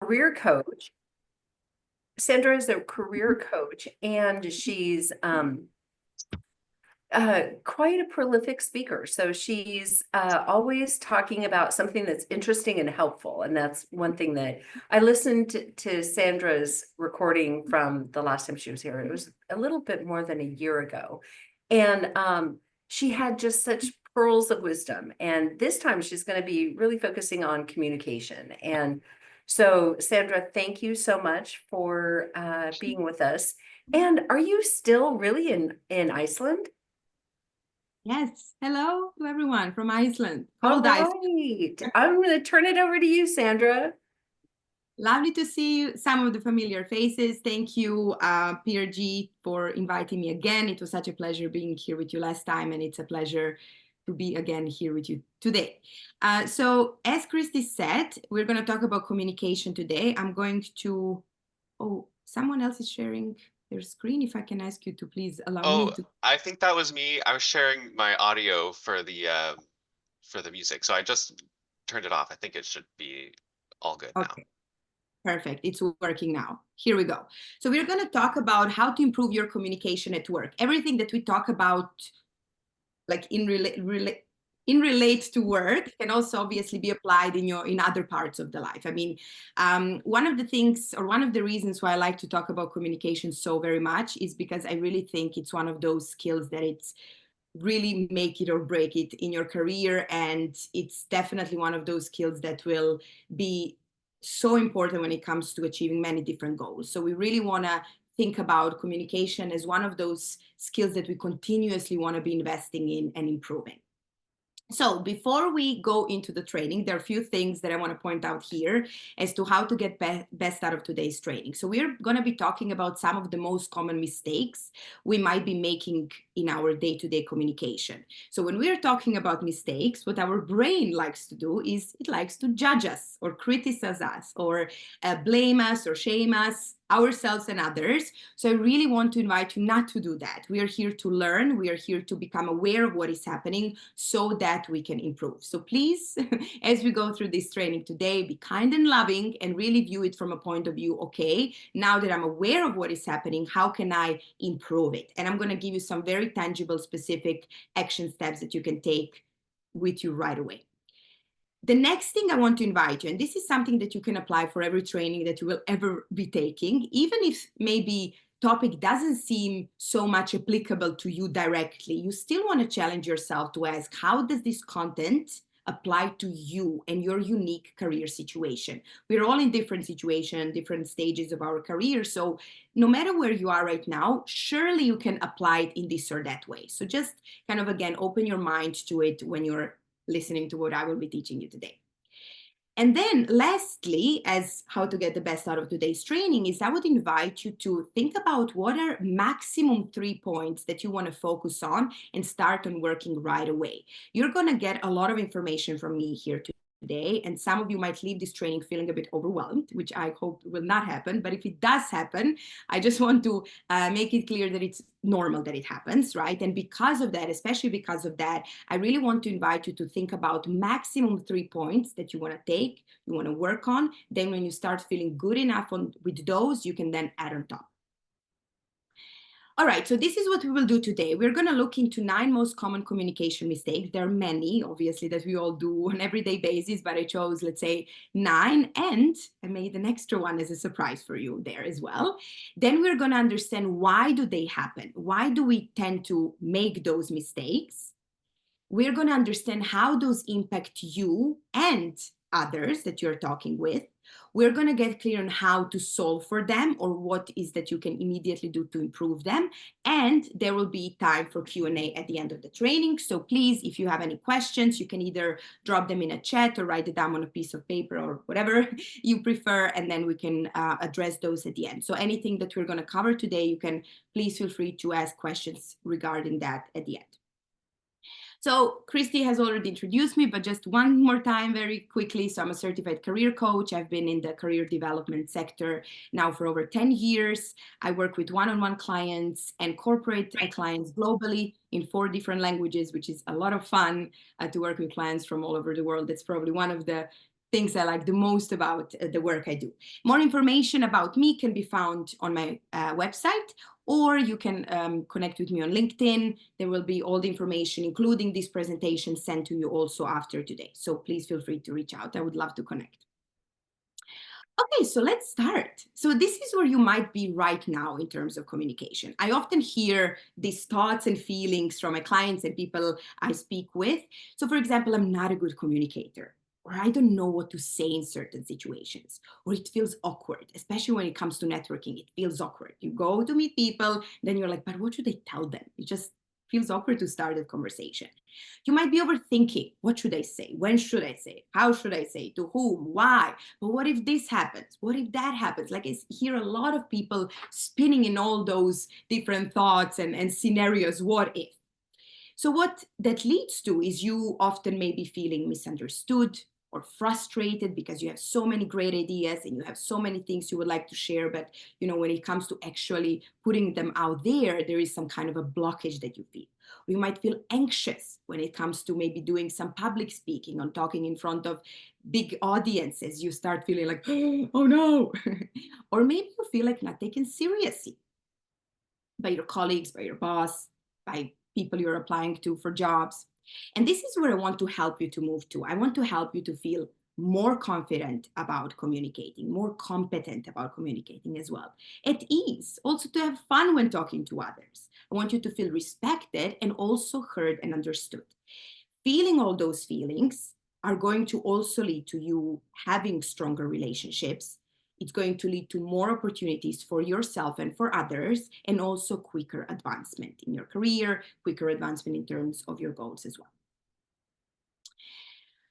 career coach. Sandra is a career coach, and she's quite a prolific speaker. So she's always talking about something that's interesting and helpful. And that's one thing that I listened to Sandra's recording from the last time she was here. It was a little bit more than a year ago. And she had just such pearls of wisdom. And this time she's going to be really focusing on communication. And so, Sandra, thank you so much for being with us. And are you still really in Iceland? Yes. Hello to everyone from Iceland. All Cold Iceland. right. I'm going to turn it over to you, Sandra. Lovely to see some of the familiar faces. Thank you, PRG, for inviting me again. It was such a pleasure being here with you last time, and it's a pleasure to be again here with you today. So as Christy said, we're going to talk about communication today. I'm going to, oh, someone else is sharing their screen. If I can ask you to please allow me to. I think that was me. I was sharing my audio for the music, so I just turned it off. I think it should be all good now. Perfect. It's working now. Here we go. So we're going to talk about how to improve your communication at work. Everything that we talk about, like in relate to work, can also obviously be applied in other parts of the life. I mean, one of the things, or one of the reasons why I like to talk about communication so very much is because I really think it's one of those skills that it's really make it or break it in your career, and it's definitely one of those skills that will be so important when it comes to achieving many different goals. So we really want to think about communication as one of those skills that we continuously want to be investing in and improving. So before we go into the training, there are a few things that I want to point out here as to how to get best out of today's training. So we're going to be talking about some of the most common mistakes we might be making in our day-to-day communication. So when we're talking about mistakes, what our brain likes to do is it likes to judge us or criticize us or blame us or shame us, ourselves and others. So I really want to invite you not to do that. We are here to learn. We are here to become aware of what is happening so that we can improve. So please, as we go through this training today, be kind and loving and really view it from a point of view, okay, now that I'm aware of what is happening, how can I improve it? And I'm going to give you some very tangible, specific action steps that you can take with you right away. The next thing I want to invite you, and this is something that you can apply for every training that you will ever be taking, even if maybe topic doesn't seem so much applicable to you directly, you still want to challenge yourself to ask, how does this content apply to you and your unique career situation? We're all in different situations, different stages of our career. So no matter where you are right now, surely you can apply it in this or that way. So just kind of, again, open your mind to it when you're listening to what I will be teaching you today. And then lastly, as how to get the best out of today's training, is I would invite you to think about what are maximum 3 points that you want to focus on and start on working right away. You're going to get a lot of information from me here today, and some of you might leave this training feeling a bit overwhelmed, which I hope will not happen. But if it does happen, I just want to make it clear that it's normal that it happens, right? And because of that, especially because of that, I really want to invite you to think about maximum 3 points that you want to take, you want to work on. Then when you start feeling good enough with those, you can then add on top. All right, so this is what we will do today. We're going to look into 9 most common communication mistakes. There are many, obviously, that we all do on an everyday basis, but I chose, let's say, 9, and I made an extra one as a surprise for you there as well. Then we're going to understand, why do they happen? Why do we tend to make those mistakes? We're going to understand how those impact you and others that you're talking with. We're going to get clear on how to solve for them, or what is that you can immediately do to improve them. And there will be time for Q&A at the end of the training. So please, if you have any questions, you can either drop them in a chat or write it down on a piece of paper or whatever you prefer, and then we can address those at the end. So anything that we're going to cover today, you can please feel free to ask questions regarding that at the end. So Christy has already introduced me, but just one more time very quickly. So I'm a certified career coach. I've been in the career development sector now for over 10 years. I work with one-on-one clients and corporate clients globally in 4 different languages, which is a lot of fun to work with clients from all over the world. That's probably one of the things I like the most about the work I do. More information about me can be found on my website, or you can connect with me on LinkedIn. There will be all the information, including this presentation, sent to you also after today. So please feel free to reach out. I would love to connect. Okay, so let's start. So this is where you might be right now in terms of communication. I often hear these thoughts and feelings from my clients and people I speak with. So for example, I'm not a good communicator, or I don't know what to say in certain situations, or it feels awkward, especially when it comes to networking. It feels awkward. You go to meet people, then you're like, but what should I tell them? It just feels awkward to start a conversation. You might be overthinking. What should I say? When should I say it? How should I say it? To whom? Why? But what if this happens? What if that happens? Like I hear a lot of people spinning in all those different thoughts and scenarios. What if? So what that leads to is you often may be feeling misunderstood or frustrated because you have so many great ideas and you have so many things you would like to share, but when it comes to actually putting them out there is some kind of a blockage that you feel. Or you might feel anxious when it comes to maybe doing some public speaking or talking in front of big audiences. You start feeling like, oh no. Or maybe you feel like not taken seriously by your colleagues, by your boss, by people you're applying to for jobs. And this is where I want to help you to move to. I want to help you to feel more confident about communicating, more competent about communicating as well. At ease, also to have fun when talking to others. I want you to feel respected and also heard and understood. Feeling all those feelings are going to also lead to you having stronger relationships. It's going to lead to more opportunities for yourself and for others, and also quicker advancement in your career, quicker advancement in terms of your goals as well.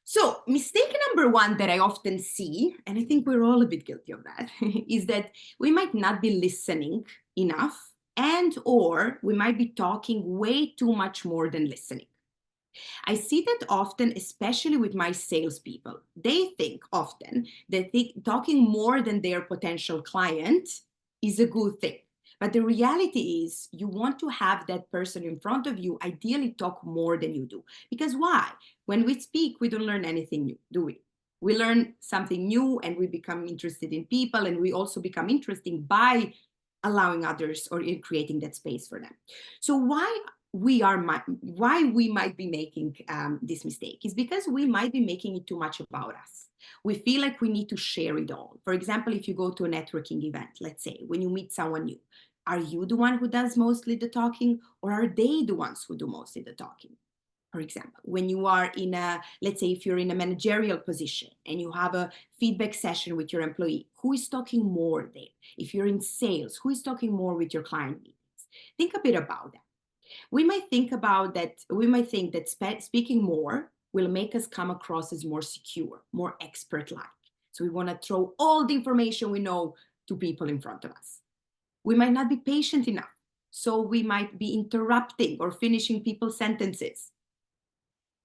So mistake number one that I often see, and I think we're all a bit guilty of that, is that we might not be listening enough, and or we might be talking way too much more than listening. I see that often, especially with my salespeople. They think often that talking more than their potential client is a good thing. But the reality is you want to have that person in front of you ideally talk more than you do. Because why? When we speak, we don't learn anything new, do we? We learn something new and we become interested in people, and we also become interesting by allowing others or in creating that space for them. So why we might be making this mistake is because we might be making it too much about us. We feel like we need to share it all. For example, if you go to a networking event, let's say, when you meet someone new, are you the one who does mostly the talking, or are they the ones who do mostly the talking? For example, when you are let's say if you're in a managerial position and you have a feedback session with your employee, who is talking more there? If you're in sales, who is talking more with your client meetings? Think a bit about that. We might think that speaking more will make us come across as more secure, more expert-like. So we want to throw all the information we know to people in front of us. We might not be patient enough, so we might be interrupting or finishing people's sentences.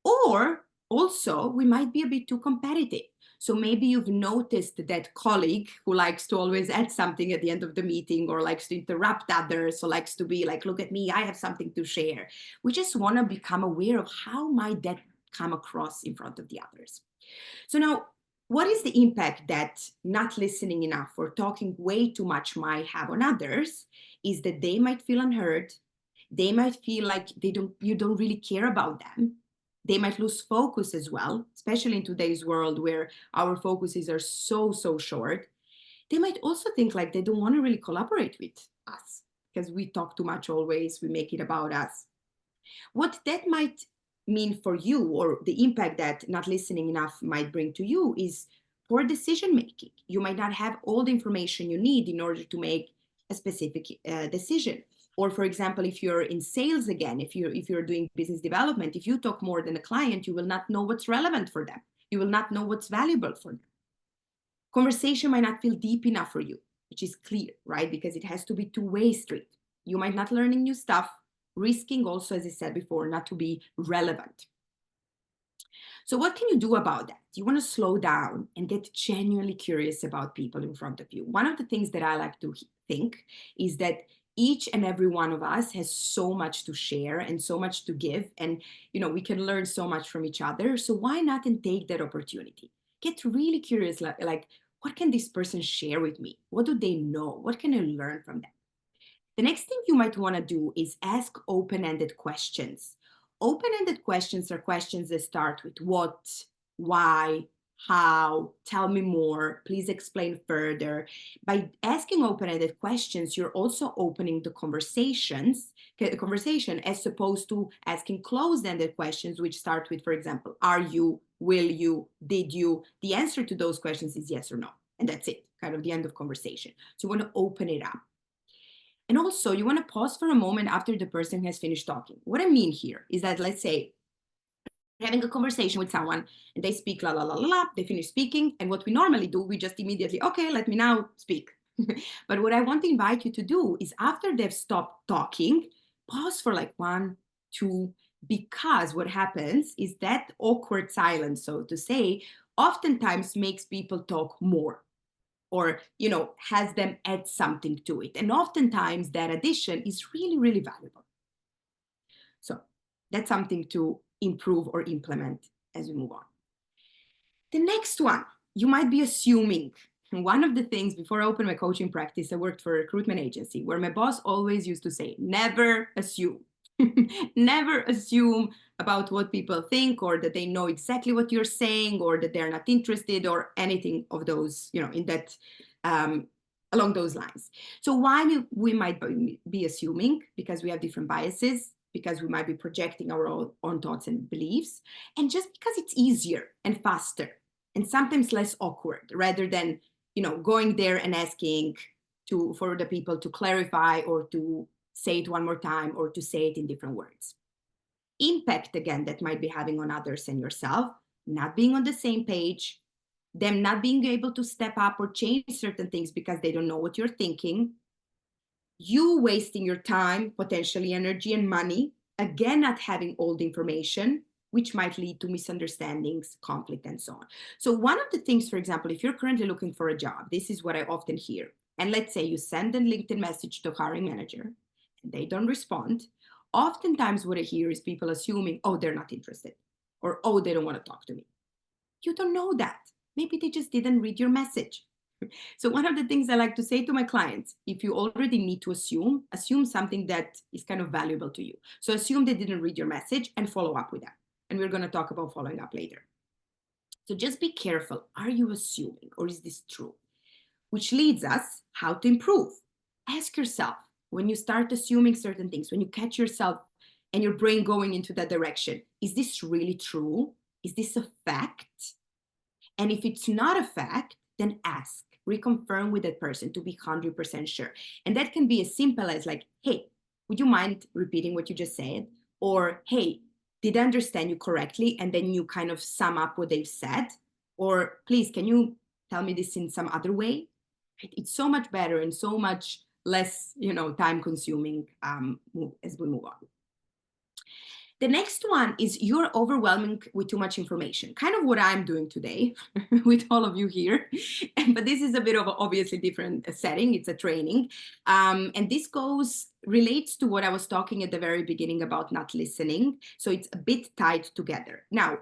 Or also, we might be a bit too competitive. So maybe you've noticed that colleague who likes to always add something at the end of the meeting, or likes to interrupt others, or likes to be like, look at me, I have something to share. We just want to become aware of how might that come across in front of the others. So now, what is the impact that not listening enough or talking way too much might have on others is that they might feel unheard. They might feel like you don't really care about them. They might lose focus as well, especially in today's world where our focuses are so short. They might also think like they don't want to really collaborate with us because we talk too much always, we make it about us. What that might mean for you, or the impact that not listening enough might bring to you, is poor decision making. You might not have all the information you need in order to make a specific decision. Or for example, if you're in sales again, if you're doing business development, if you talk more than a client, you will not know what's relevant for them. You will not know what's valuable for them. Conversation might not feel deep enough for you, which is clear, right? Because it has to be two-way street. You might not learning new stuff, risking also, as I said before, not to be relevant. So what can you do about that? You want to slow down and get genuinely curious about people in front of you. One of the things that I like to think is that each and every one of us has so much to share and so much to give. And, we can learn so much from each other. So why not and take that opportunity? Get really curious, like what can this person share with me? What do they know? What can I learn from them? The next thing you might want to do is ask open-ended questions. Open-ended questions are questions that start with what, why, how, tell me more, please explain further. By asking open-ended questions, you're also opening the conversation as opposed to asking closed-ended questions, which start with, for example, are you, will you, did you? The answer to those questions is yes or no. And that's it, kind of the end of conversation. So you want to open it up. And also, you want to pause for a moment after the person has finished talking. What I mean here is that, let's say, having a conversation with someone and they speak la la la la la, they finish speaking, and what we normally do, we just immediately, okay, let me now speak. But what I want to invite you to do is after they've stopped talking, pause for like 1, 2, because what happens is that awkward silence, so to say, oftentimes makes people talk more, or has them add something to it. And oftentimes that addition is really, really valuable. So that's something to improve or implement as we move on. The next one, you might be assuming. One of the things, before I opened my coaching practice, I worked for a recruitment agency where my boss always used to say, never assume. Never assume about what people think, or that they know exactly what you're saying, or that they're not interested, or anything of those, in that, along those lines. So why we might be assuming? Because we have different biases, because we might be projecting our own thoughts and beliefs, and just because it's easier and faster, and sometimes less awkward, rather than, going there and asking for the people to clarify, or to say it one more time, or to say it in different words. Impact, again, that might be having on others and yourself, not being on the same page, them not being able to step up or change certain things because they don't know what you're thinking, you wasting your time, potentially energy and money, again, not having all the information, which might lead to misunderstandings, conflict, and so on. So one of the things, for example, if you're currently looking for a job, this is what I often hear. And let's say you send a LinkedIn message to a hiring manager and they don't respond. Oftentimes what I hear is people assuming, oh, they're not interested, or, oh, they don't want to talk to me. You don't know that. Maybe they just didn't read your message. So one of the things I like to say to my clients, if you already need to assume something that is kind of valuable to you. So assume they didn't read your message and follow up with that. And we're going to talk about following up later. So just be careful. Are you assuming, or is this true? Which leads us how to improve. Ask yourself, when you start assuming certain things, when you catch yourself and your brain going into that direction, is this really true? Is this a fact? And if it's not a fact, then ask, reconfirm with that person to be 100% sure. And that can be as simple as like, hey, would you mind repeating what you just said? Or, hey, did I understand you correctly? And then you kind of sum up what they've said. Or please, can you tell me this in some other way? It's so much better and so much less, time consuming as we move on. The next one is you're overwhelming with too much information, kind of what I'm doing today with all of you here. But this is a bit of an obviously different setting. It's a training. And this relates to what I was talking at the very beginning about not listening. So it's a bit tied together. Now,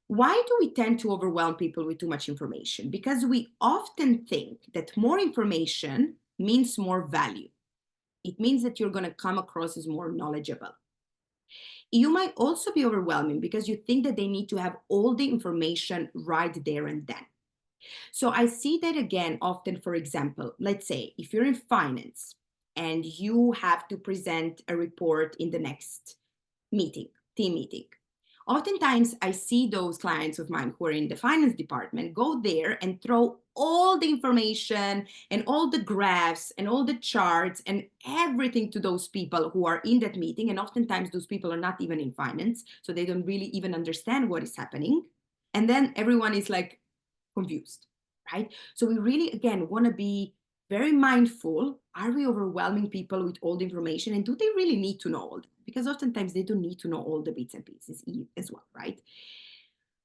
why do we tend to overwhelm people with too much information? Because we often think that more information means more value. It means that you're going to come across as more knowledgeable. You might also be overwhelming because you think that they need to have all the information right there and then. So I see that again often, for example, let's say if you're in finance and you have to present a report in the next meeting, team meeting. Oftentimes I see those clients of mine who are in the finance department go there and throw all the information and all the graphs and all the charts and everything to those people who are in that meeting. And oftentimes those people are not even in finance, so they don't really even understand what is happening. And then everyone is like confused, right? So we really, again, want to be very mindful. Are we overwhelming people with all the information? And do they really need to know all that? Because oftentimes they don't need to know all the bits and pieces as well, right?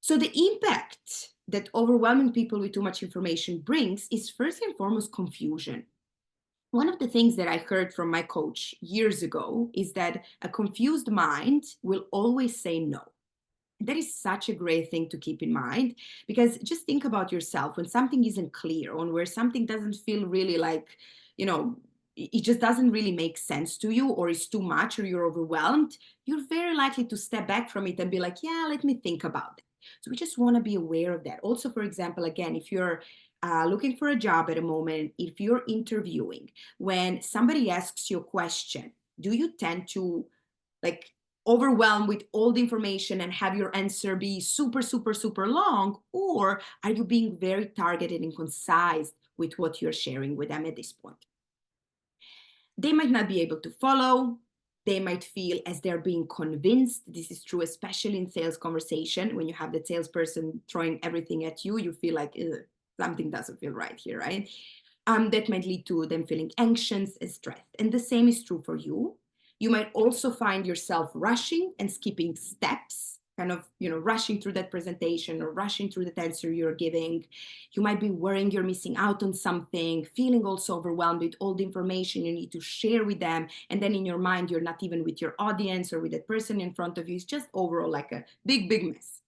So the impact that overwhelming people with too much information brings is first and foremost confusion. One of the things that I heard from my coach years ago is that a confused mind will always say no. That is such a great thing to keep in mind, because just think about yourself when something isn't clear, or where something doesn't feel really like, it just doesn't really make sense to you, or it's too much, or you're overwhelmed, you're very likely to step back from it and be like, yeah, let me think about it. So we just want to be aware of that. Also, for example, again, if you're looking for a job at a moment, if you're interviewing, when somebody asks you a question, do you tend to like overwhelmed with all the information and have your answer be super, super, super long? Or are you being very targeted and concise with what you're sharing with them at this point? They might not be able to follow. They might feel as they're being convinced. This is true, especially in sales conversation. When you have the salesperson throwing everything at you, you feel like something doesn't feel right here, right? That might lead to them feeling anxious and stressed. And the same is true for you. You might also find yourself rushing and skipping steps, kind of, rushing through that presentation or rushing through the answer you're giving. You might be worrying you're missing out on something, feeling also overwhelmed with all the information you need to share with them. And then in your mind, you're not even with your audience or with that person in front of you. It's just overall like a big, big mess.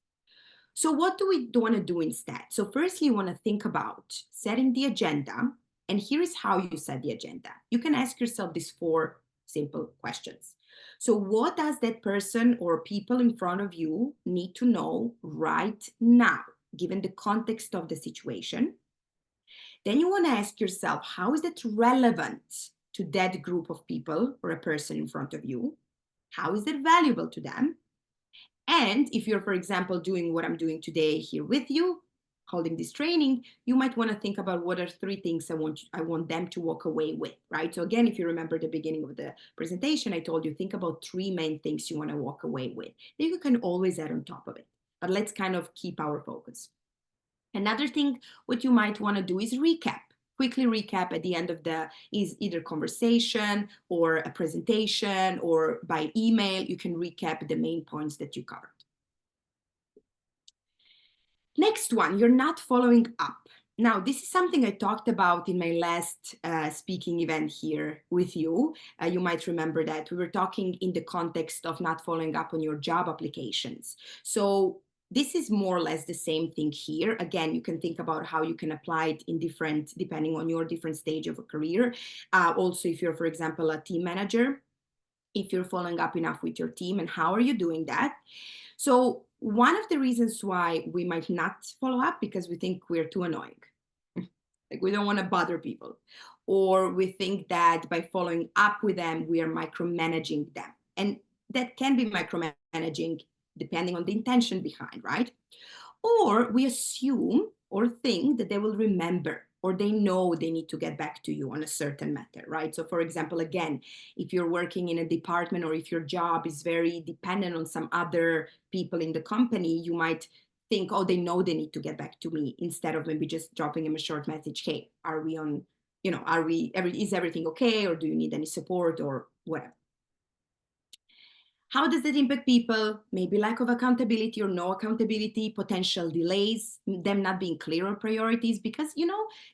So what do we want to do instead? So firstly, you want to think about setting the agenda. And here is how you set the agenda. You can ask yourself these 4 simple questions. So what does that person or people in front of you need to know right now, given the context of the situation? Then you want to ask yourself, how is that relevant to that group of people or a person in front of you? How is that valuable to them? And if you're, for example, doing what I'm doing today here with you, holding this training, you might want to think about what are 3 things I want them to walk away with, right? So again, if you remember the beginning of the presentation, I told you, think about 3 main things you want to walk away with. Then you can always add on top of it, but let's kind of keep our focus. Another thing, what you might want to do is quickly recap at the end of is either conversation or a presentation or by email. You can recap the main points that you covered. Next one, you're not following up. Now, this is something I talked about in my last speaking event here with you. You might remember that we were talking in the context of not following up on your job applications. So this is more or less the same thing here. Again, you can think about how you can apply it in depending on your different stage of a career. Also, if you're, for example, a team manager, if you're following up enough with your team, and how are you doing that? So one of the reasons why we might not follow up, because we think we're too annoying. Like we don't want to bother people. Or we think that by following up with them, we are micromanaging them. And that can be micromanaging depending on the intention behind, right? Or we assume or think that they will remember, or they know they need to get back to you on a certain matter, right? So for example, again, if you're working in a department or if your job is very dependent on some other people in the company, you might think, oh, they know they need to get back to me, instead of maybe just dropping them a short message. Hey, are we on, is everything okay? Or do you need any support or whatever? How does that impact people? Maybe lack of accountability or no accountability, potential delays, them not being clear on priorities. Because,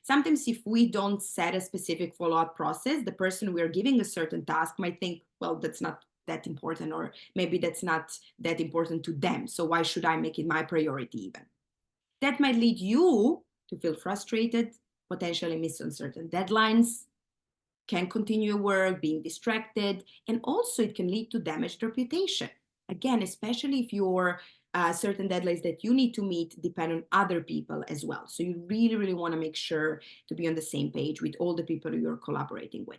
sometimes if we don't set a specific follow-up process, the person we're giving a certain task might think, well, that's not that important, or maybe that's not that important to them. So why should I make it my priority even? That might lead you to feel frustrated, potentially miss on certain deadlines, can continue work, being distracted, and also it can lead to damaged reputation. Again, especially if your certain deadlines that you need to meet depend on other people as well. So you really, really want to make sure to be on the same page with all the people you're collaborating with.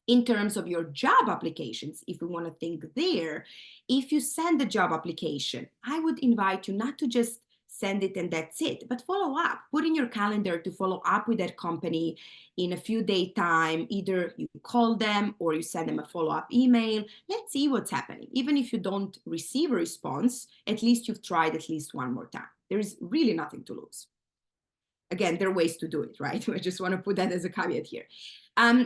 In terms of your job applications, if we want to think there, if you send a job application, I would invite you not to just send it and that's it, but follow up. Put in your calendar to follow up with that company in a few days time. Either you call them or you send them a follow-up email. Let's see what's happening. Even if you don't receive a response, at least you've tried at least one more time. There is really nothing to lose. Again, there are ways to do it, right? I just want to put that as a caveat here.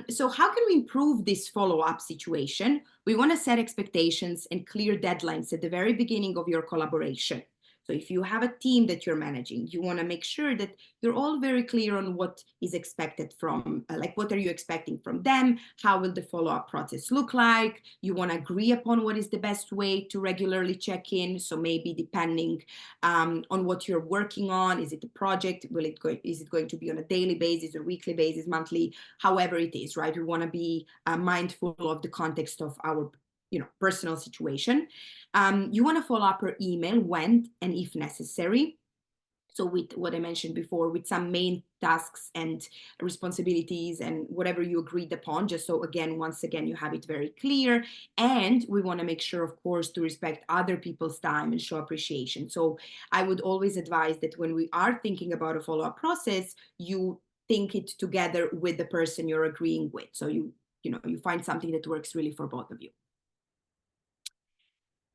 So how can we improve this follow-up situation? We want to set expectations and clear deadlines at the very beginning of your collaboration. So if you have a team that you're managing, you want to make sure that you're all very clear on what is expected from, like, what are you expecting from them? How will the follow-up process look like? You want to agree upon what is the best way to regularly check in. So maybe depending on what you're working on, is it a project? Is it going to be on a daily basis or weekly basis, monthly, however it is, right? We want to be mindful of the context of our personal situation. You want to follow up per email when and if necessary. So with what I mentioned before, with some main tasks and responsibilities and whatever you agreed upon, just so once again, you have it very clear. And we want to make sure, of course, to respect other people's time and show appreciation. So I would always advise that when we are thinking about a follow-up process, you think it together with the person you're agreeing with. So you find something that works really for both of you.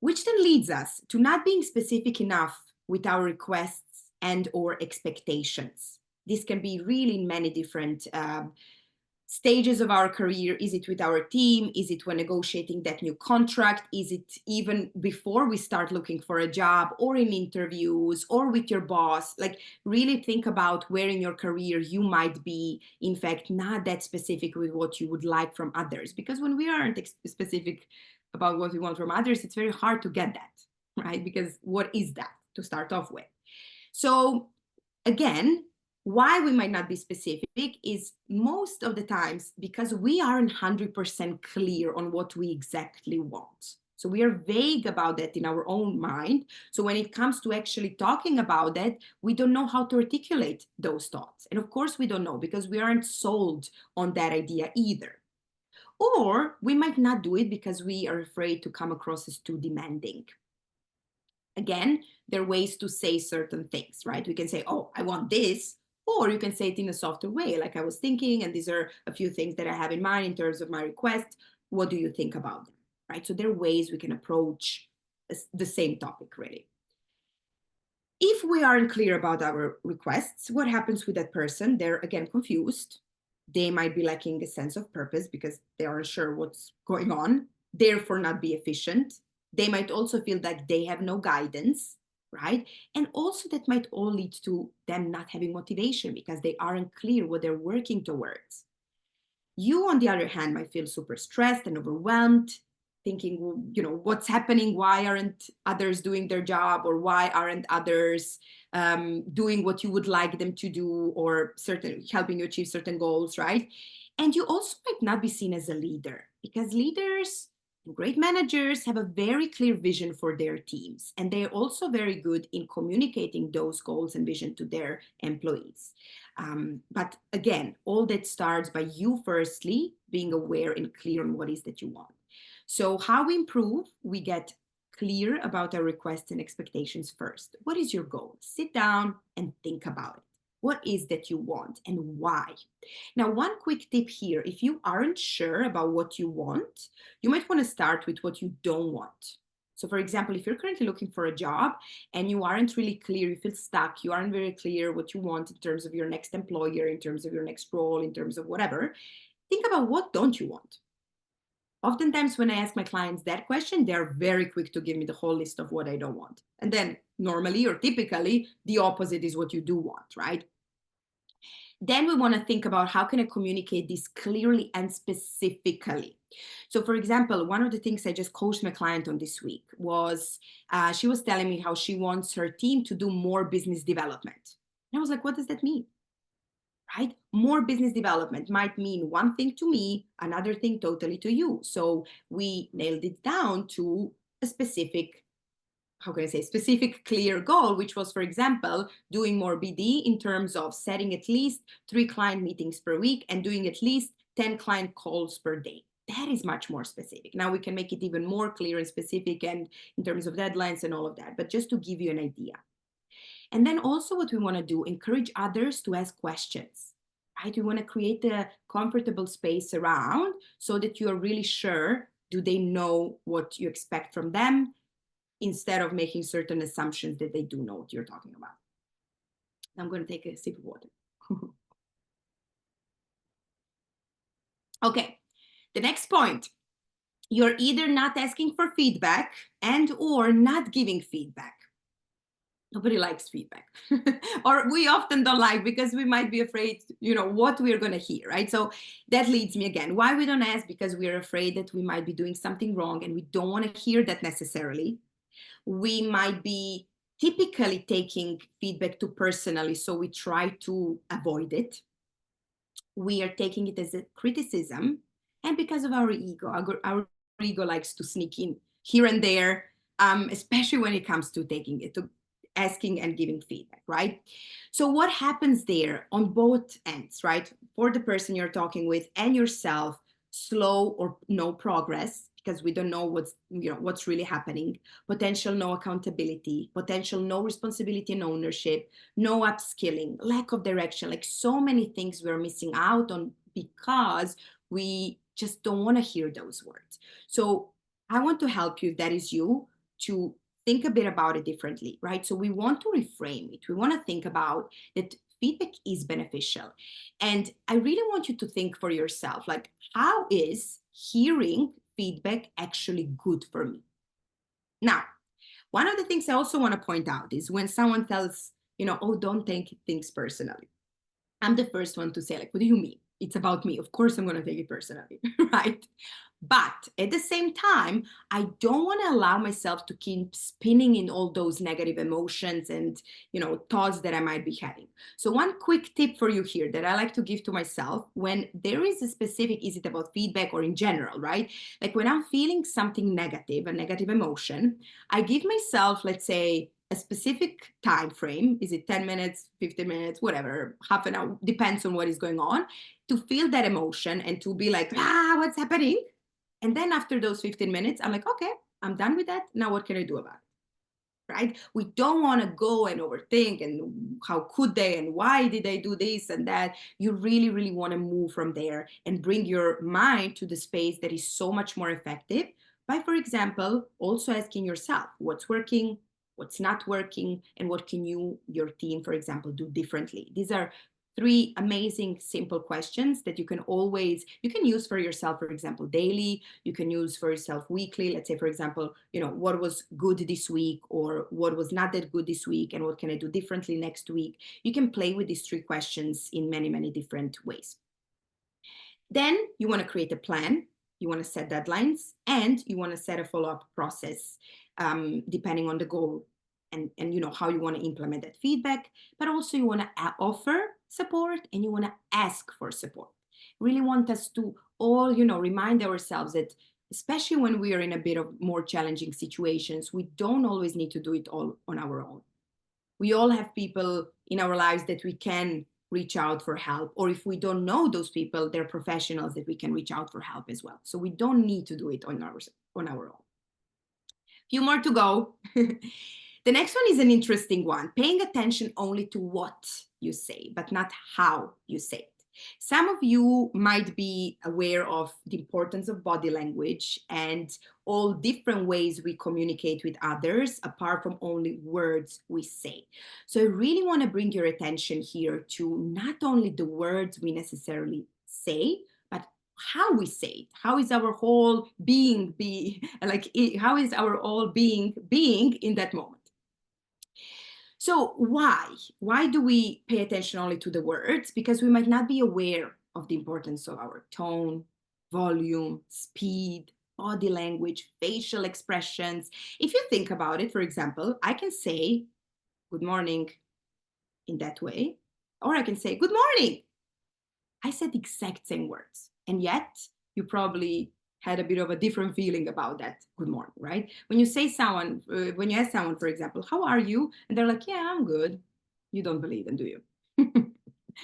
Which then leads us to not being specific enough with our requests and or expectations. This can be really in many different stages of our career. Is it with our team? Is it when negotiating that new contract? Is it even before we start looking for a job, or in interviews, or with your boss? Like, really think about where in your career you might be, in fact, not that specific with what you would like from others. Because when we aren't specific about what we want from others, it's very hard to get that, right? Because what is that to start off with? So again, why we might not be specific is most of the times because we aren't 100% clear on what we exactly want. So we are vague about that in our own mind. So when it comes to actually talking about that, we don't know how to articulate those thoughts. And of course we don't know because we aren't sold on that idea either. Or we might not do it because we are afraid to come across as too demanding. Again, there are ways to say certain things, right? We can say, oh, I want this, or you can say it in a softer way, like I was thinking, and these are a few things that I have in mind in terms of my request. What do you think about them, right? So there are ways we can approach the same topic, really. If we aren't clear about our requests, what happens with that person? They're, again, confused. They might be lacking a sense of purpose because they aren't sure what's going on, therefore not be efficient. They might also feel like they have no guidance, right? And also that might all lead to them not having motivation because they aren't clear what they're working towards. You, on the other hand, might feel super stressed and overwhelmed, thinking, well, what's happening? Why aren't others doing their job? Or why aren't others doing what you would like them to do, or helping you achieve certain goals, right? And you also might not be seen as a leader, because leaders and great managers have a very clear vision for their teams. And they're also very good in communicating those goals and vision to their employees. But again, all that starts by you firstly being aware and clear on what is that you want. So how we improve, we get clear about our requests and expectations first. What is your goal? Sit down and think about it. What is that you want and why? Now, one quick tip here, if you aren't sure about what you want, you might want to start with what you don't want. So for example, if you're currently looking for a job and you aren't really clear, you feel stuck, you aren't very clear what you want in terms of your next employer, in terms of your next role, in terms of whatever, think about what don't you want. Oftentimes when I ask my clients that question, they're very quick to give me the whole list of what I don't want. And then normally or typically the opposite is what you do want, right? Then we want to think about how can I communicate this clearly and specifically. So for example, one of the things I just coached my client on this week was she was telling me how she wants her team to do more business development. And I was like, what does that mean? Right? More business development might mean one thing to me, another thing totally to you. So we nailed it down to a specific, specific clear goal, which was, for example, doing more BD in terms of setting at least 3 client meetings per week and doing at least 10 client calls per day. That is much more specific. Now we can make it even more clear and specific and in terms of deadlines and all of that, but just to give you an idea. And then also what we want to do, encourage others to ask questions, right? We want to create a comfortable space around so that you are really sure, do they know what you expect from them, instead of making certain assumptions that they do know what you're talking about. I'm going to take a sip of water. Okay, the next point. You're either not asking for feedback and or not giving feedback. Nobody likes feedback, or we often don't like because we might be afraid, what we're going to hear, right? So that leads me again, why we don't ask, because we're afraid that we might be doing something wrong and we don't want to hear that necessarily. We might be typically taking feedback too personally, so we try to avoid it. We are taking it as a criticism, and because of our ego, our ego likes to sneak in here and there, especially when it comes to taking it, to asking and giving feedback, right? So what happens there on both ends, right? For the person you're talking with and yourself, slow or no progress, because we don't know what's really happening, potential no accountability, potential no responsibility and ownership, no upskilling, lack of direction, like so many things we're missing out on because we just don't want to hear those words. So I want to help you, if that is you, to think a bit about it differently, right? So we want to reframe it. We want to think about that feedback is beneficial. And I really want you to think for yourself, like, how is hearing feedback actually good for me? Now, one of the things I also want to point out is when someone tells, oh, don't take things personally. I'm the first one to say, like, what do you mean? It's about me. Of course, I'm going to take it personally, right? But at the same time, I don't want to allow myself to keep spinning in all those negative emotions and, thoughts that I might be having. So one quick tip for you here that I like to give to myself when there is a specific, is it about feedback or in general, right? Like when I'm feeling something negative, a negative emotion, I give myself, let's say, a specific time frame. Is it 10 minutes, 15 minutes, whatever, half an hour, depends on what is going on, to feel that emotion and to be like, what's happening? And then after those 15 minutes, I'm like, okay, I'm done with that. Now what can I do about it? Right? We don't want to go and overthink and how could they and why did they do this and that. You really, really want to move from there and bring your mind to the space that is so much more effective by, for example, also asking yourself what's working, what's not working, and what can your team, for example, do differently. These are 3 amazing, simple questions that you can use for yourself, for example, daily. You can use for yourself weekly. Let's say, for example, what was good this week or what was not that good this week and what can I do differently next week? You can play with these 3 questions in many, many different ways. Then you want to create a plan. You want to set deadlines and you want to set a follow-up process depending on the goal and how you want to implement that feedback. But also you want to offer support and you want to ask for support. Really want us to all, remind ourselves that especially when we are in a bit of more challenging situations, we don't always need to do it all on our own. We all have people in our lives that we can reach out for help, or if we don't know those people, they're professionals that we can reach out for help as well. So we don't need to do it on our own. Few more to go. The next one is an interesting one. Paying attention only to what you say, but not how you say it. Some of you might be aware of the importance of body language and all different ways we communicate with others, apart from only words we say. So I really want to bring your attention here to not only the words we necessarily say, but how we say it. How is our whole being how is our whole being in that moment? So why do we pay attention only to the words? Because we might not be aware of the importance of our tone, volume, speed, body language, facial expressions. If you think about it, for example, I can say good morning in that way, or I can say good morning. I said the exact same words, and yet you probably had a bit of a different feeling about that good morning, right? When you ask someone, for example, how are you? And they're like, yeah, I'm good. You don't believe them, do you?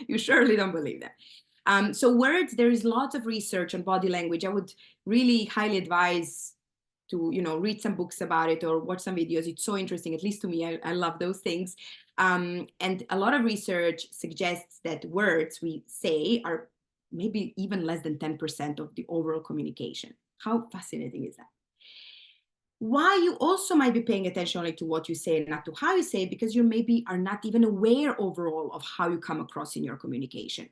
You surely don't believe that. So words, there is lots of research on body language. I would really highly advise to read some books about it or watch some videos. It's so interesting, at least to me. I love those things. And a lot of research suggests that words we say are maybe even less than 10% of the overall communication. How fascinating is that? Why you also might be paying attention only to what you say and not to how you say, because you maybe are not even aware overall of how you come across in your communication.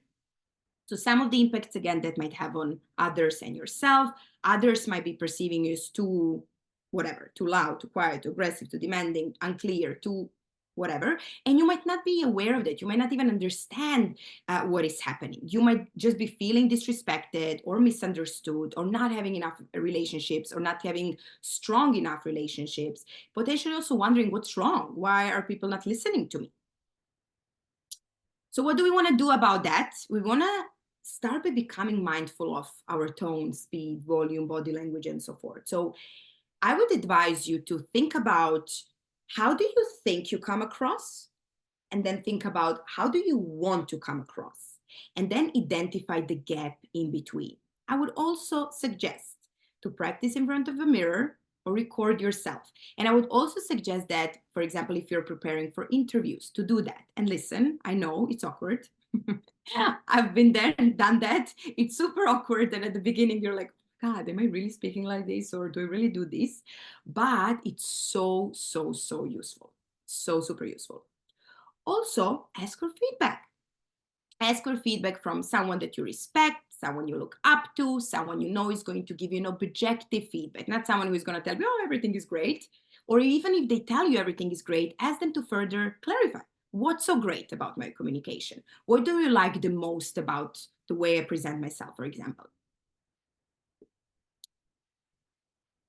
So some of the impacts, again, that might have on others and yourself, others might be perceiving you as too loud, too quiet, too aggressive, too demanding, unclear, too whatever, and you might not be aware of that. You might not even understand what is happening. You might just be feeling disrespected or misunderstood, or not having enough relationships, or not having strong enough relationships, potentially also wondering what's wrong. Why are people not listening to me? So what do we want to do about that? We want to start by becoming mindful of our tone, speed, volume, body language, and so forth. So I would advise you to think about, how do you think you come across? And then think about, how do you want to come across? And then identify the gap in between. I would also suggest to practice in front of a mirror or record yourself. And I would also suggest that, for example, if you're preparing for interviews, to do that. And listen, I know it's awkward. I've been there and done that. It's super awkward. And at the beginning, you're like, God, am I really speaking like this? Or do I really do this? But it's so, so, so useful. So super useful. Also, ask for feedback. Ask for feedback from someone that you respect, someone you look up to, someone you know is going to give you an objective feedback, not someone who is going to tell you, oh, everything is great. Or even if they tell you everything is great, ask them to further clarify. What's so great about my communication? What do you like the most about the way I present myself, for example?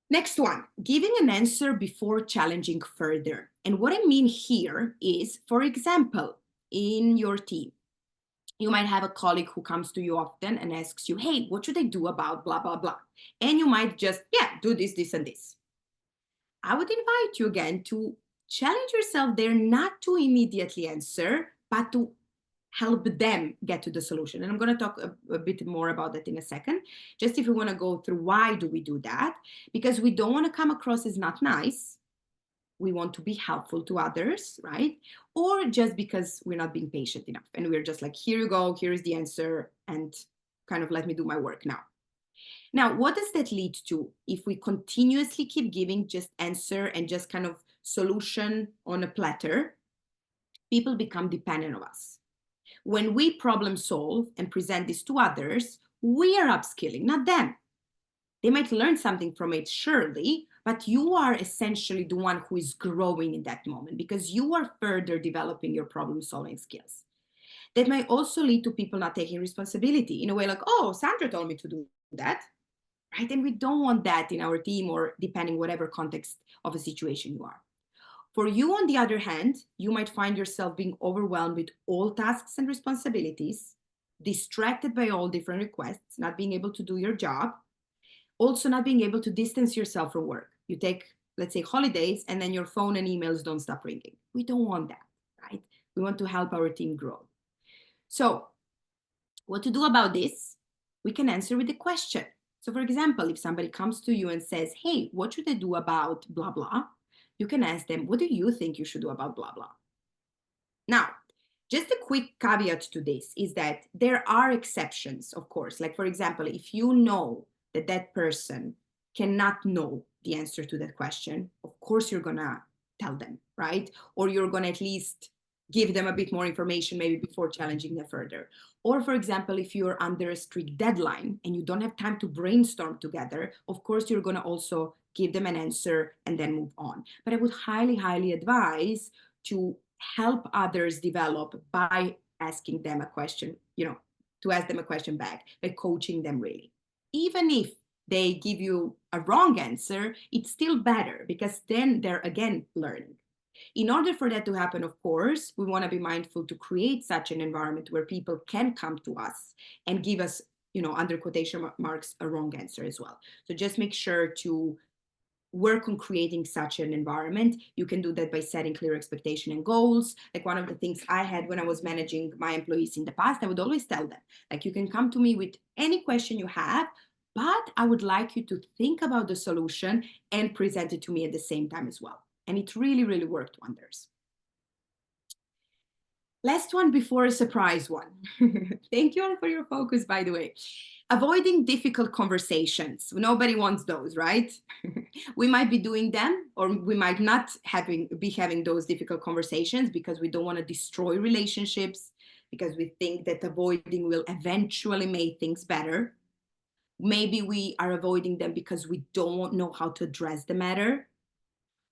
Next one, giving an answer before challenging further. And what I mean here is, for example, in your team, you might have a colleague who comes to you often and asks you, hey, what should I do about blah, blah, blah? And you might just, yeah, do this, this, and this. I would invite you again to challenge yourself there, not to immediately answer, but to help them get to the solution. And I'm going to talk a bit more about that in a second. Just if we want to go through why do we do that? Because we don't want to come across as not nice. We want to be helpful to others, right? Or just because we're not being patient enough and we're just like, here you go, here is the answer, and kind of let me do my work now. Now, what does that lead to if we continuously keep giving just answer and just kind of solution on a platter? People become dependent on us. When we problem solve and present this to others, we are upskilling, not them. They might learn something from it, surely, but you are essentially the one who is growing in that moment because you are further developing your problem solving skills. That might also lead to people not taking responsibility in a way like, oh, Sandra told me to do that, right? And we don't want that in our team, or depending whatever context of a situation you are. For you, on the other hand, you might find yourself being overwhelmed with all tasks and responsibilities, distracted by all different requests, not being able to do your job, also not being able to distance yourself from work. You take, let's say, holidays, and then your phone and emails don't stop ringing. We don't want that, right? We want to help our team grow. So what to do about this? We can answer with a question. So for example, if somebody comes to you and says, hey, what should I do about blah, blah? You can ask them, what do you think you should do about blah, blah? Now, just a quick caveat to this is that there are exceptions, of course. Like, for example, if you know that that person cannot know the answer to that question, of course you're gonna tell them, right? Or you're gonna at least give them a bit more information maybe before challenging them further. Or for example, if you're under a strict deadline and you don't have time to brainstorm together, of course you're gonna also give them an answer and then move on. But I would highly, highly advise to help others develop by asking them a question, to ask them a question back, by coaching them really. Even if they give you a wrong answer, it's still better because then they're again learning. In order for that to happen, of course, we want to be mindful to create such an environment where people can come to us and give us, under quotation marks, a wrong answer as well. So just make sure to work on creating such an environment. You can do that by setting clear expectation and goals. Like one of the things I had when I was managing my employees in the past, I would always tell them, like, you can come to me with any question you have, but I would like you to think about the solution and present it to me at the same time as well. And it really, really worked wonders. Last one before a surprise one. Thank you all for your focus, by the way. Avoiding difficult conversations. Nobody wants those, right? We might be doing them, or we might not be having those difficult conversations because we don't want to destroy relationships, because we think that avoiding will eventually make things better. Maybe we are avoiding them because we don't know how to address the matter.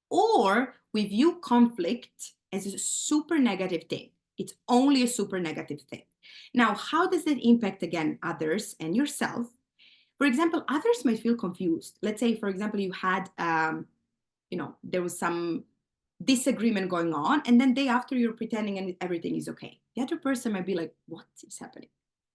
Or we view conflict as a super negative thing. It's only a super negative thing. Now, how does that impact, again, others and yourself? For example, others might feel confused. Let's say, for example, you had, there was some disagreement going on, and then day after you're pretending and everything is okay. The other person might be like, what is happening,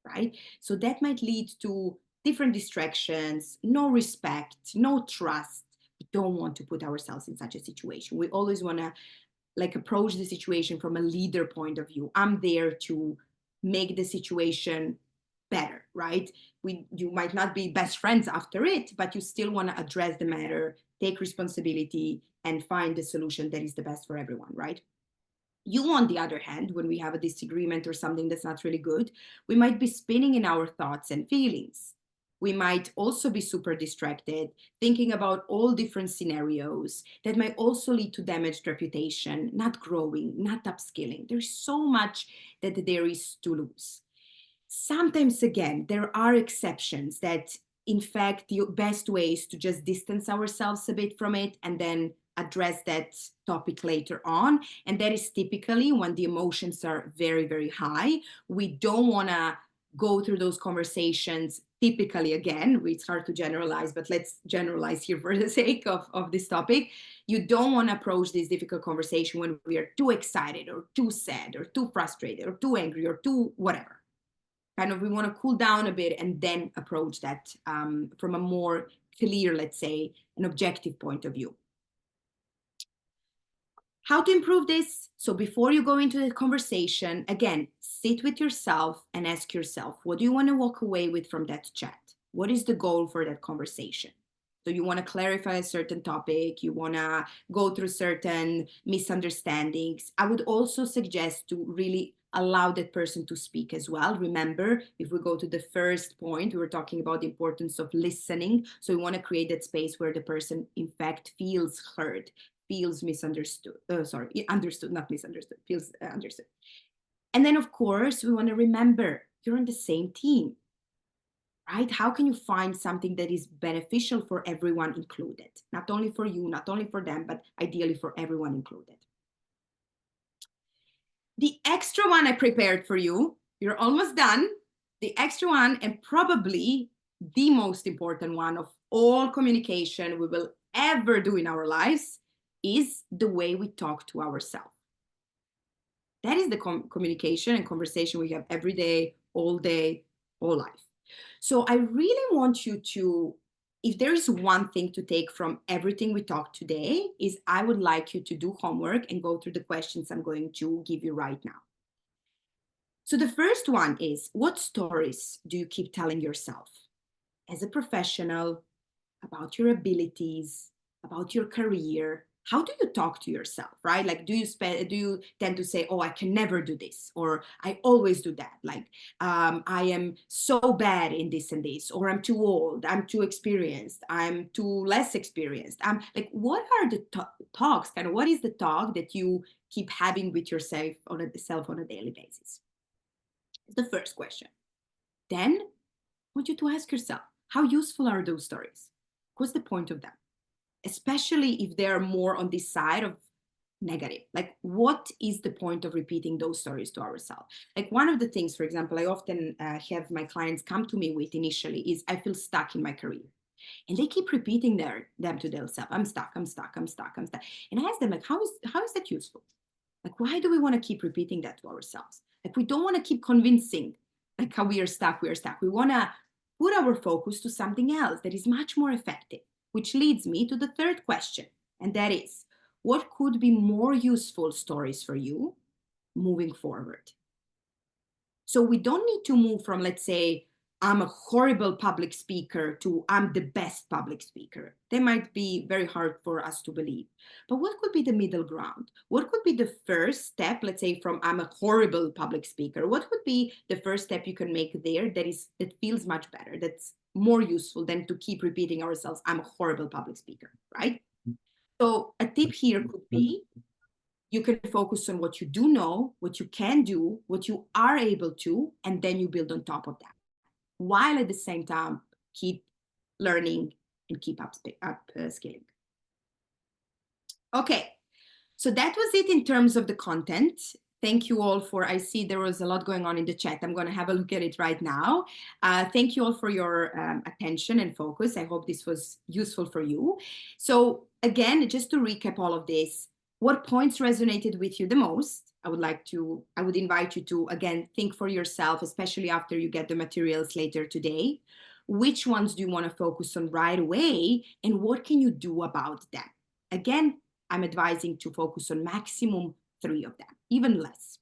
right? So that might lead to different distractions, no respect, no trust. We don't want to put ourselves in such a situation. We always want to approach the situation from a leader point of view. I'm there to make the situation better, right? You might not be best friends after it, but you still want to address the matter, take responsibility, and find the solution that is the best for everyone, right? You, on the other hand, when we have a disagreement or something that's not really good, we might be spinning in our thoughts and feelings. We might also be super distracted, thinking about all different scenarios that might also lead to damaged reputation, not growing, not upskilling. There's so much that there is to lose. Sometimes, again, there are exceptions that, in fact, the best way is to just distance ourselves a bit from it and then address that topic later on. And that is typically when the emotions are very, very high. We don't want to go through those conversations. Typically, again, it's hard to generalize, but let's generalize here for the sake of this topic. You don't want to approach this difficult conversation when we are too excited or too sad or too frustrated or too angry or too whatever. Kind of, we want to cool down a bit and then approach that from a more clear, let's say, an objective point of view. How to improve this? So before you go into the conversation, again, sit with yourself and ask yourself, what do you want to walk away with from that chat? What is the goal for that conversation? So you want to clarify a certain topic, you want to go through certain misunderstandings. I would also suggest to really allow that person to speak as well. Remember, if we go to the first point, we were talking about the importance of listening. So we want to create that space where the person, in fact, feels heard, feels misunderstood. Understood, not misunderstood, feels understood. And then, of course, we want to remember you're on the same team, right? How can you find something that is beneficial for everyone included? Not only for you, not only for them, but ideally for everyone included. The extra one I prepared for you, you're almost done. The extra one, and probably the most important one of all communication we will ever do in our lives, is the way we talk to ourselves. That is the communication and conversation we have every day, all life. So I really want you to, if there is one thing to take from everything we talked today, is I would like you to do homework and go through the questions I'm going to give you right now. So the first one is, what stories do you keep telling yourself as a professional about your abilities, about your career? How do you talk to yourself, right? Like, do you tend to say, oh, I can never do this, or I always do that, like I am so bad in this and this, or I'm too old, I'm too experienced, I'm too less experienced. Like, what are the talks, kind of what is the talk that you keep having with yourself on a daily basis? It's the first question. Then I want you to ask yourself, how useful are those stories? What's the point of them? Especially if they're more on this side of negative. Like, what is the point of repeating those stories to ourselves? Like, one of the things, for example, I often have my clients come to me with initially is, I feel stuck in my career. And they keep repeating them to themselves. I'm stuck, I'm stuck, I'm stuck, I'm stuck. And I ask them, like, how is that useful? Like, why do we want to keep repeating that to ourselves? Like, we don't want to keep convincing, like, how we are stuck, we are stuck. We want to put our focus to something else that is much more effective, which leads me to the third question. And that is, what could be more useful stories for you moving forward? So we don't need to move from, let's say, I'm a horrible public speaker to I'm the best public speaker. They might be very hard for us to believe. But what could be the middle ground? What could be the first step, let's say, from I'm a horrible public speaker? What would be the first step you can make there that feels much better, that's more useful than to keep repeating ourselves, I'm a horrible public speaker, right? So a tip here could be, you can focus on what you do know, what you can do, what you are able to, and then you build on top of that, while at the same time keep learning and keep up skilling. Okay, So that was it in terms of the content. Thank you all for, I see there was a lot going on in the chat. I'm going to have a look at it right now. Thank you all for your attention and focus. I hope this was useful for you. So again, just to recap all of this, what points resonated with you the most? I would invite you to, again, think for yourself, especially after you get the materials later today. Which ones do you want to focus on right away? And what can you do about them? Again, I'm advising to focus on maximum 3 of them, even less.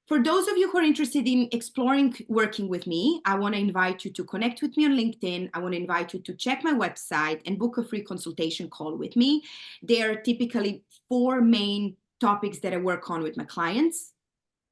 For those of you who are interested in exploring working with me, I want to invite you to connect with me on LinkedIn. I want to invite you to check my website and book a free consultation call with me. There are typically 4 main topics that I work on with my clients.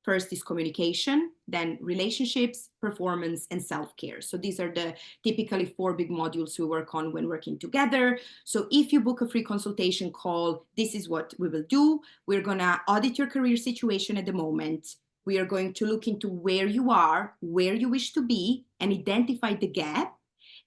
First is communication, then relationships, performance, and self-care. So these are the typically 4 big modules we work on when working together. So if you book a free consultation call, this is what we will do. We're going to audit your career situation at the moment. We are going to look into where you are, where you wish to be, and identify the gap.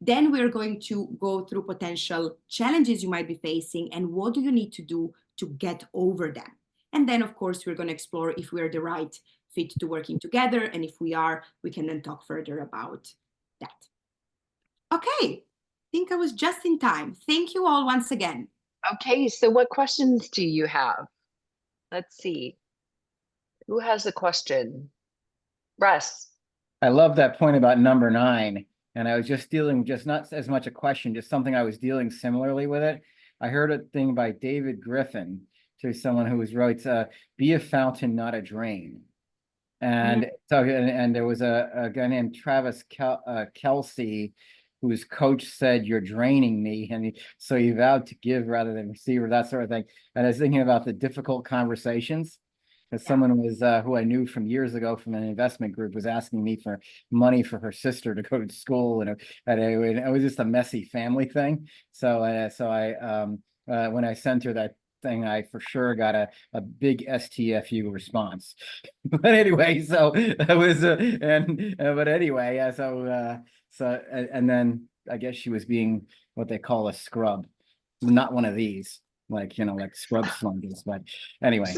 Then we're going to go through potential challenges you might be facing and what do you need to do to get over them. And then, of course, we're going to explore if we're the right fit to working together. And if we are, we can then talk further about that. Okay, I think I was just in time. Thank you all once again. Okay, so what questions do you have? Let's see. Who has a question? Russ. I love that point about number 9. And I was just dealing, just not as much a question, just something I was dealing similarly with it. I heard a thing by David Griffin, to someone who writes, be a fountain, not a drain. And so, and there was a guy named Travis Kelsey, whose coach said, "You're draining me," and so he vowed to give rather than receive, or that sort of thing. And I was thinking about the difficult conversations. As someone was who I knew from years ago from an investment group was asking me for money for her sister to go to school, and it was just a messy family thing. So when I sent her that thing, I for sure got a big STFU response. But anyway, so it was but anyway, and then I guess she was being what they call a scrub, not one of these, like, like scrub slungers, but anyway.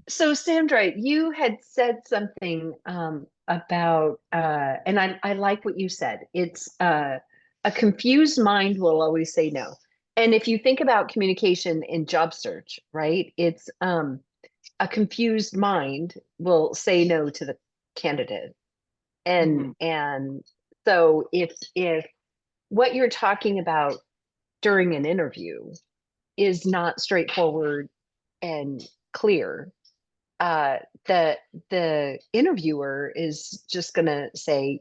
So Sandra, you had said something about and I like what you said. It's a confused mind will always say no. And if you think about communication in job search, right, it's a confused mind will say no to the candidate. And so if what you're talking about during an interview is not straightforward and clear, the interviewer is just going to say,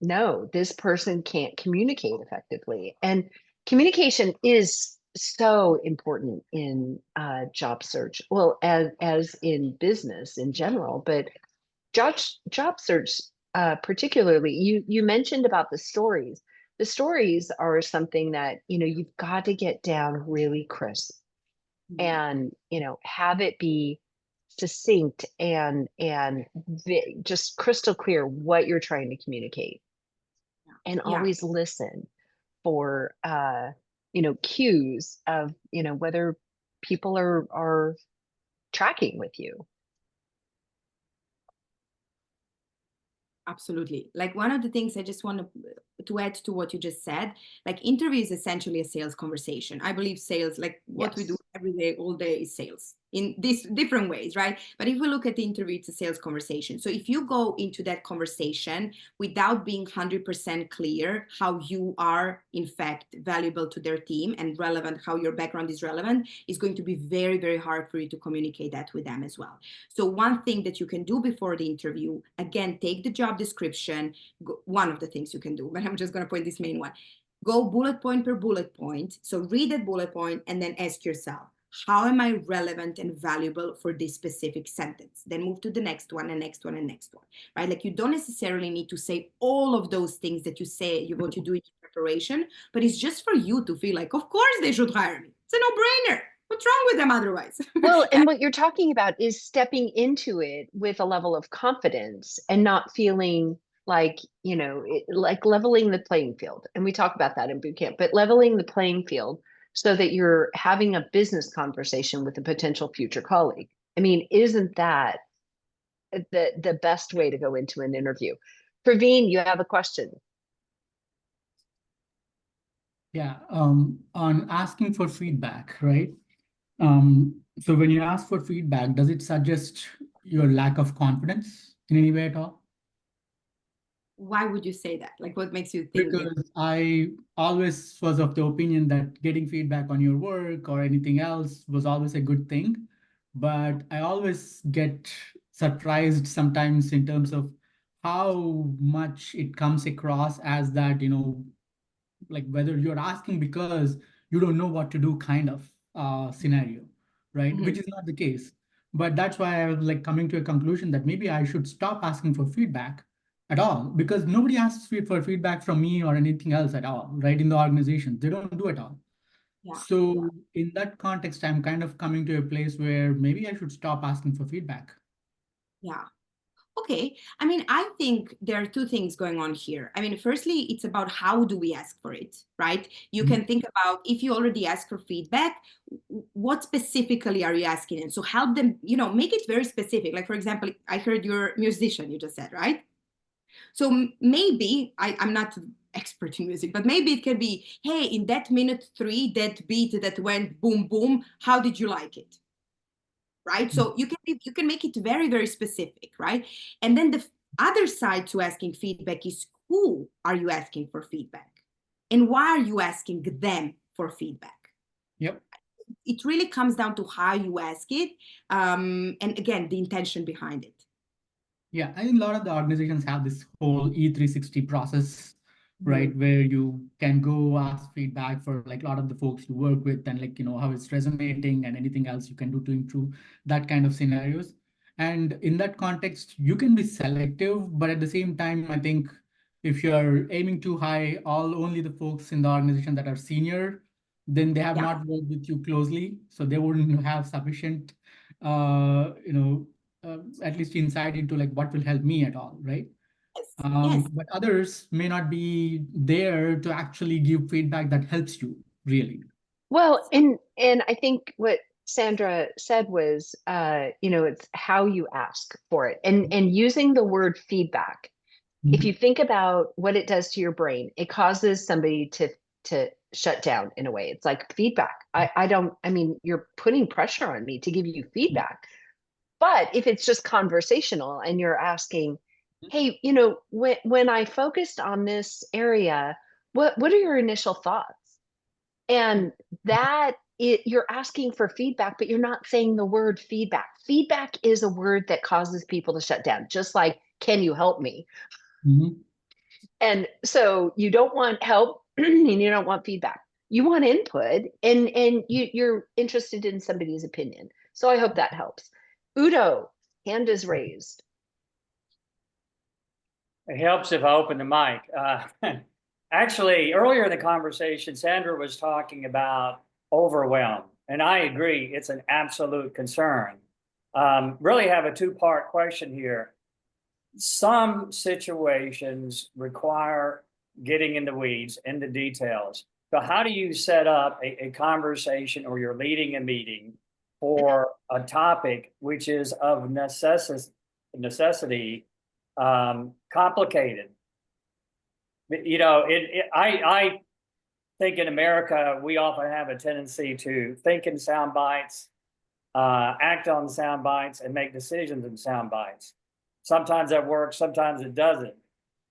no, this person can't communicate effectively. And communication is so important in job search, well, as in business in general, but job search particularly. You mentioned about the stories. The stories are something that you've got to get down really crisp, and have it be succinct and just crystal clear what you're trying to communicate, and always listen for cues of whether people are tracking with you. Absolutely. Like, one of the things I just want to add to what you just said, like, interview is essentially a sales conversation. I believe sales, like what we do every day, all day, is sales in these different ways, right? But if we look at the interview, it's a sales conversation. So if you go into that conversation without being 100% clear how you are, in fact, valuable to their team and relevant, how your background is relevant, it's going to be very, very hard for you to communicate that with them as well. So one thing that you can do before the interview, again, take the job description, one of the things you can do, but I'm just going to point this main one. Go bullet point per bullet point. So read that bullet point and then ask yourself, how am I relevant and valuable for this specific sentence? Then move to the next one and next one and next one, right? Like, you don't necessarily need to say all of those things that you say what you do in preparation, but it's just for you to feel like, of course they should hire me. It's a no-brainer. What's wrong with them otherwise? Well, and what you're talking about is stepping into it with a level of confidence and not feeling like, like leveling the playing field. And we talk about that in boot camp, but leveling the playing field so that you're having a business conversation with a potential future colleague. I mean, isn't that the best way to go into an interview? Praveen, you have a question. Yeah, on asking for feedback, right? So when you ask for feedback, does it suggest your lack of confidence in any way at all? Why would you say that? Like, what makes you think that? Because I always was of the opinion that getting feedback on your work or anything else was always a good thing. But I always get surprised sometimes in terms of how much it comes across as that, like whether you're asking because you don't know what to do kind of scenario, right? Mhm. Which is not the case. But that's why I was like coming to a conclusion that maybe I should stop asking for feedback at all, because nobody asks for feedback from me or anything else at all, right? In the organization, they don't do it all. Yeah. So in that context, I'm kind of coming to a place where maybe I should stop asking for feedback. Yeah. Okay. I mean, I think there are two things going on here. I mean, firstly, it's about how do we ask for it, right? You can think about, if you already ask for feedback, what specifically are you asking? And so help them, make it very specific. Like, for example, I heard you're a musician, you just said, right? So maybe, I'm not expert in music, but maybe it can be, hey, in that minute 3, that beat that went boom, boom, how did you like it? Right? So you can make it very, very specific, right? And then the other side to asking feedback is, who are you asking for feedback? And why are you asking them for feedback? Yep. It really comes down to how you ask it. And again, the intention behind it. Yeah, I think a lot of the organizations have this whole E360 process, right? Where you can go ask feedback for like a lot of the folks you work with and like, how it's resonating and anything else you can do to improve that kind of scenarios. And in that context, you can be selective, but at the same time, I think if you're aiming too high, only the folks in the organization that are senior, then they have not worked with you closely. So they wouldn't have sufficient, at least insight into like what will help me at all, right? Yes. But others may not be there to actually give feedback that helps you really. Well, and I think what Sandra said was, it's how you ask for it, and using the word feedback. If you think about what it does to your brain, it causes somebody to shut down in a way. It's like feedback. I mean, you're putting pressure on me to give you feedback. But if it's just conversational and you're asking, hey, when I focused on this area, what are your initial thoughts? And you're asking for feedback, but you're not saying the word feedback. Feedback is a word that causes people to shut down, just like, can you help me? And so you don't want help and you don't want feedback. You want input, and you're interested in somebody's opinion. So I hope that helps. Udo, hand is raised. It helps if I open the mic. Actually, earlier in the conversation, Sandra was talking about overwhelm, and I agree, it's an absolute concern. Really have a two-part question here. Some situations require getting in the weeds, in the details. So how do you set up a conversation, or you're leading a meeting for a topic which is of necessity complicated? I think in America, we often have a tendency to think in sound bites, act on sound bites, and make decisions in sound bites. Sometimes that works, sometimes it doesn't.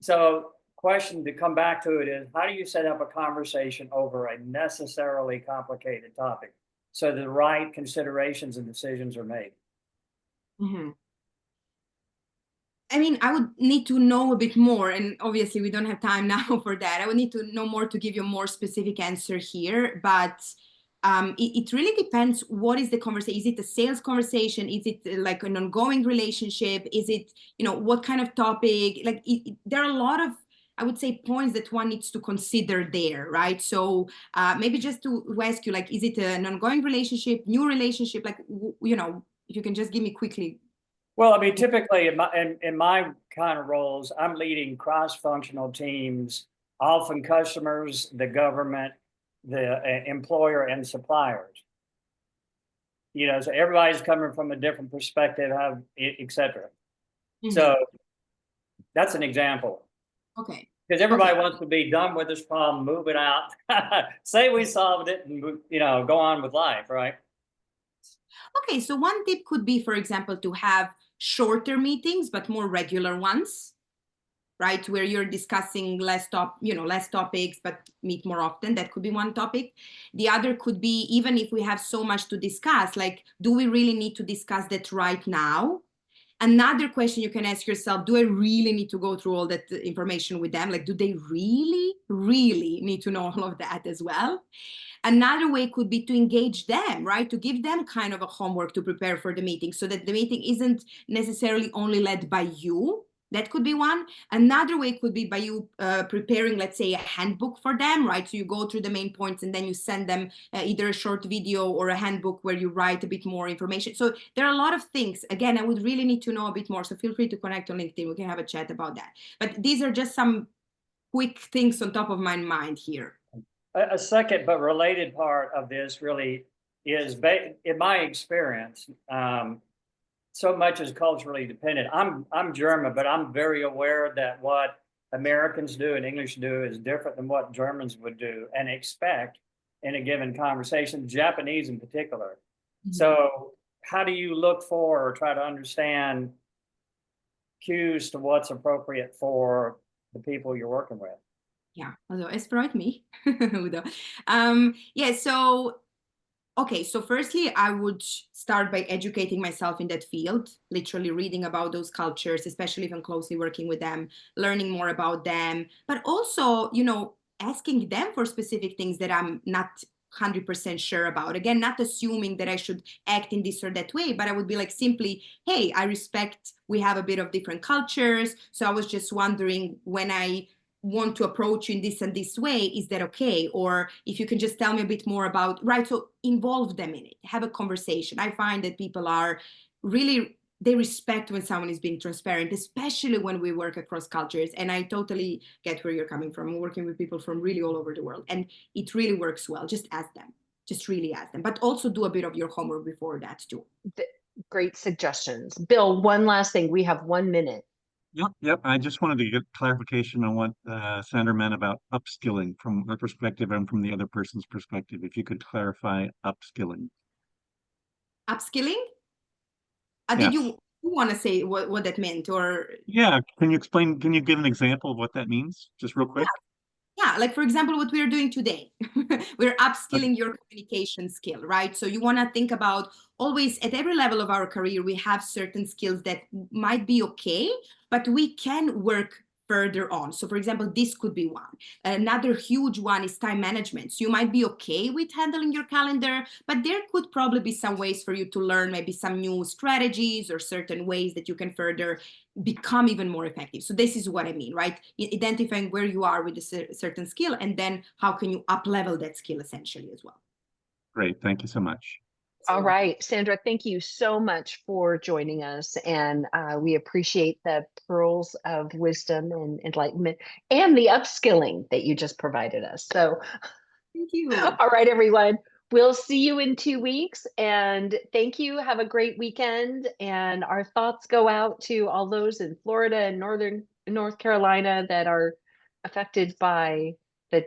So question to come back to it is, how do you set up a conversation over a necessarily complicated topic so the right considerations and decisions are made? I mean, I would need to know a bit more, and obviously we don't have time now for that. I would need to know more to give you a more specific answer here, but it really depends. What is the conversation? Is it a sales conversation? Is it like an ongoing relationship? Is it, what kind of topic? Like there are a lot of, I would say, points that one needs to consider there, right? So maybe just to ask you, like, is it an ongoing relationship, new relationship? Like, if you can just give me quickly. Well, I mean, typically in my kind of roles, I'm leading cross-functional teams, often customers, the government, the employer and suppliers. You know, so everybody's coming from a different perspective, et cetera. So that's an example. Okay. Because everybody wants to be done with this problem, move it out, say we solved it, and you know, go on with life, right? Okay, so one tip could be, for example, to have shorter meetings, but more regular ones, right? Where you're discussing less topics, but meet more often. That could be one topic. The other could be, even if we have so much to discuss, like, do we really need to discuss that right now? Another question you can ask yourself, do I really need to go through all that information with them? Like, do they really, really need to know all of that as well? Another way could be to engage them, right? To give them kind of a homework to prepare for the meeting so that the meeting isn't necessarily only led by you. That could be one. Another way could be by you preparing, let's say, a handbook for them, right? So you go through the main points and then you send them either a short video or a handbook where you write a bit more information. So there are a lot of things. Again, I would really need to know a bit more. So feel free to connect on LinkedIn. We can have a chat about that. But these are just some quick things on top of my mind here. A second but related part of this really is, in my experience, so much is culturally dependent. I'm German, but I'm very aware that what Americans do and English do is different than what Germans would do and expect in a given conversation, Japanese in particular. Mm-hmm. So how do you look for or try to understand cues to what's appropriate for the people you're working with? Ja, also es freut mich, Udo. Yeah, so, okay, so firstly, I would start by educating myself in that field, literally reading about those cultures, especially if I'm closely working with them, learning more about them, but also, you know, asking them for specific things that I'm not 100% sure about. Again, not assuming that I should act in this or that way, but I would be like, simply, hey, I respect we have a bit of different cultures, so I was just wondering, when I want to approach you in this and this way, is that okay? Or if you can just tell me a bit more about, right? So involve them in it, have a conversation. I find that people are really, they respect when someone is being transparent, especially when we work across cultures. And I totally get where you're coming from. I'm working with people from really all over the world, and it really works well. Just ask them, just really ask them, but also do a bit of your homework before that too. Great suggestions. Bill, one last thing. We have 1 minute. Yep. I just wanted to get clarification on what Sandra meant about upskilling from her perspective and from the other person's perspective. If you could clarify upskilling. Upskilling? Yes. Did you want to say what that meant, or? Yeah, can you explain, can you give an example of what that means, just real quick? Yeah, like for example, what we are doing today, we're upskilling your communication skill, right? So you want to think about, always at every level of our career, we have certain skills that might be okay, but we can work further on. So for example, this could be one. Another huge one is time management. So you might be okay with handling your calendar, but there could probably be some ways for you to learn maybe some new strategies or certain ways that you can further become even more effective. So this is what I mean, right? Identifying where you are with a certain skill, and then how can you up level that skill essentially as well. Great, thank you so much. All right, Sandra, thank you so much for joining us. And we appreciate the pearls of wisdom and enlightenment and the upskilling that you just provided us. So thank you. All right, everyone. We'll see you in 2 weeks. And thank you. Have a great weekend. And our thoughts go out to all those in Florida and North Carolina that are affected by the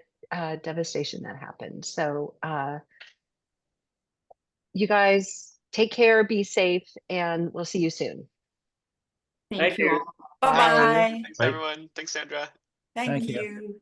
devastation that happened. So you guys take care, be safe, and we'll see you soon. Thank you all. Bye-bye. Thanks, everyone. Thanks, Sandra. Thank you.